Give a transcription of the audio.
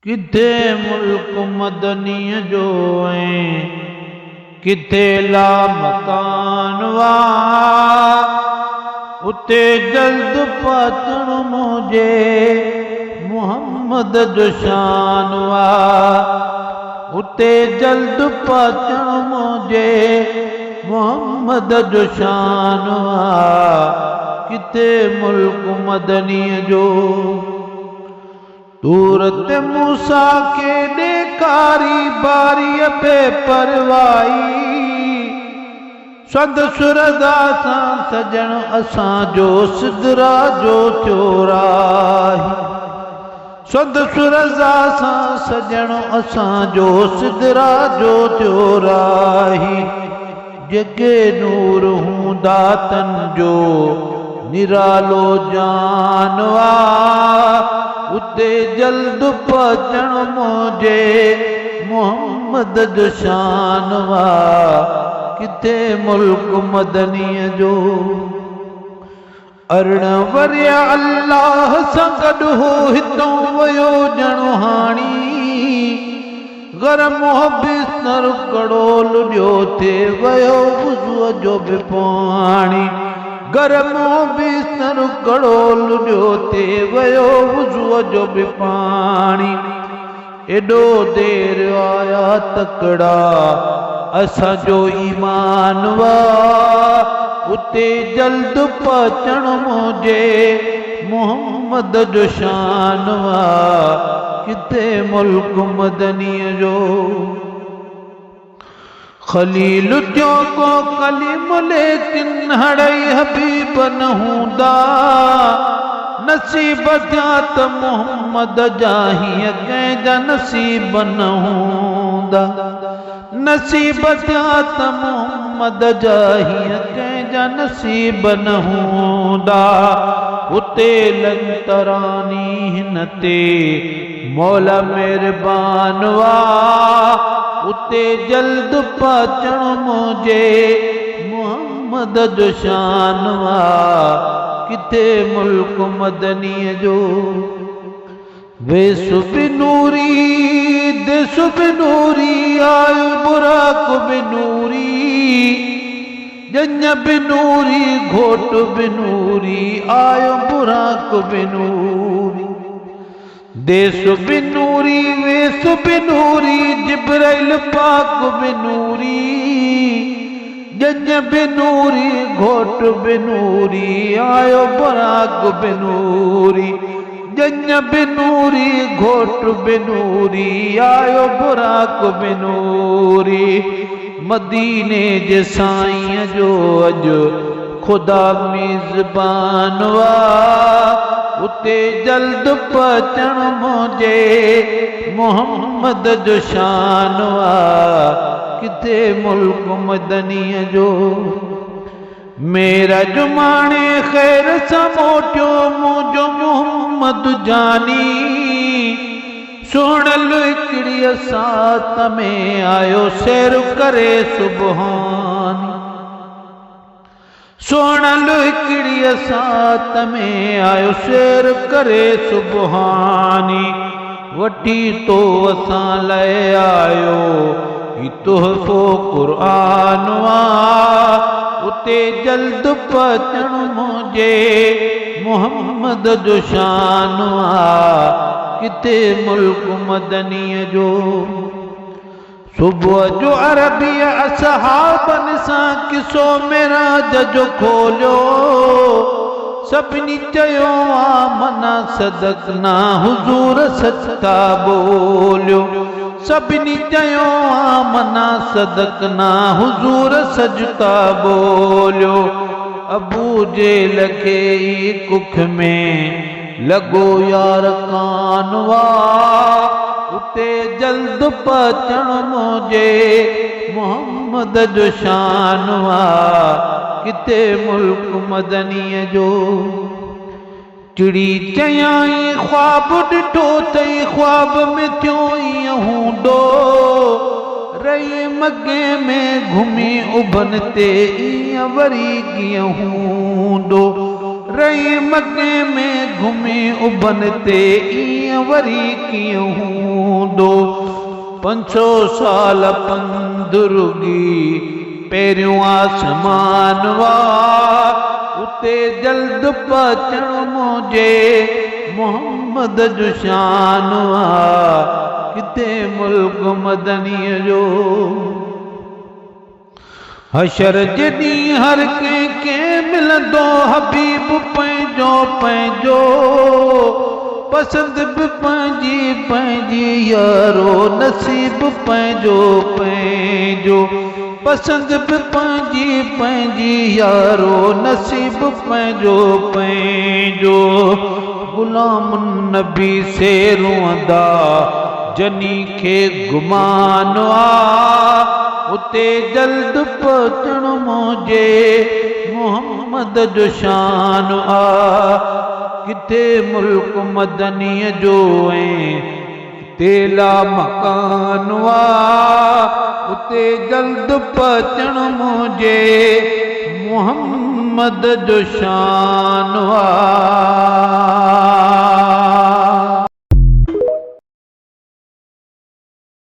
किथे मुल्क मदनी जो किथे ला मकान वा उते जल्द पहुचण मुझे मोहम्मद जो शान वा उते जल्द पहुचण मुझे मोहम्मद जो शान वा किथे मुल्क मदनी जो सूरत मूसा के ॾेखारी बारी पे परवाई सद सुरदा सां सजण असां जो सिदरा जो चोराही सद सुरदा सां सजण असां जो सिदरा जो चोराही जगे नूर हूंदा तन जो निरालो जानवा उते जल्द पहुचण मुझे मोहम्मद जो शान वा किथे मुल्क मदनी जो अरण वरिया अल्लाह सां गॾु हो हितों वयो ॼण हाणी घर मोहब्बत नर कड़ोल ॾियो थे वयो वुज़ूअ जो बि पाणी घर मोहब्बत नर कड़ोल ॾियो थे वयो वुज़ूअ जो बि पाणी एॾो देर आया तकड़ा असांजो ईमान वा उते जल्द पहुचण मुझे मोहम्मद जो शान वा किथे मुल्क मदनी जो खलील जो को कलीम लेकिन हड़ई हबीब न हूंदा नसीब थिया त मोहम्मद जाही कंहिंजा नसीब न हूंदा नसीब थिया त मोहम्मद जाही कंहिंजा नसीब न हूंदा उते लंतरानी हिन ते मौला मेहरबान वा उते जल्द पहुचण मुझे मोहम्मद जो शान वा किथे मुल्क मदनी जो वेसु बि नूरी देसु बि नूरी आयो बुराक बि नूरी जंज बि नूरी घोट बि नूरी आयो बुराक बि नूरी देसु बि नूरी वेसु बि नूरी जिब्राइल पाक बि नूरी जंज बि नूरी घोट बि नूरी आयो बुराक बि नूरी जंज बि नूरी घोट बि नूरी आयो बुराक बि नूरी मदीने जे साईं जो अॼु खुदा मेज़बान वा उते जल्द पहुचण मुझे मोहम्मद जो शान वा किथे मुल्क मदनी जो मेरा जुमाने खैर सां मोटियो मुंहिंजो मोहम्मद जानी सुणल हिकिड़ी सात में आयो सैर करे सुबहानी सुणल हिकिड़ी सात में आयो सैर करे सुबहानी वठी तो असां लाइ आयो ही तोहफ़ो क़ुरान वा उते जल्द पहुचण मुझे मोहम्मद जो शान वा किथे मुल्क मदनी जो सुबुह जो अरबी असहाबन सां किसो मेराज जो खोलियो सभिनी चयो मना सदकना हुजूर सच्चा बोलियो सभिनी चयो मना सदकना हुजूर सजता बोलियो अबू जेल खे कुख में लगो यार कानवा उते जल्द पहुचण मुझे मोहम्मद जो शान वा किथे मुल्क मदनी जो चिड़ी चयाई ख्वाब ॾिठो तई ख्वाब में थियो ईअं हूंदो रही मगे में घुमी उभन ते ईअं वरी कीअं हूंदो रही मके में घुमी उबन ते ईअं वरी कीअं हूंदो 500 साल पंधु रुॻी पहिरियों आसमान वा उते जल्द पहुचण मुंहिंजे मोहम्मद जो शान वा किथे मुल्क मदनीअ जो हशर जे ॾींहुं हर कंहिंखे मिलंदो हबीब पंहिंजो पंहिंजो पसंदि बि पंहिंजी पंहिंजी यारो नसीब पंहिंजो पंहिंजो पसंदि बि पंहिंजी पंहिंजी यारो नसीब पंहिंजो पंहिंजो गुलाम नबी से रोअंदा जनी खे गुमान आ उते जल्द पहुचण मुंहिंजे मोहम्मद जो शान आ किथे मुल्क मदनीअ जो ऐं तेला मकान आ उते जल्द पहुचण मुंहिंजे मोहम्मद जो शान आ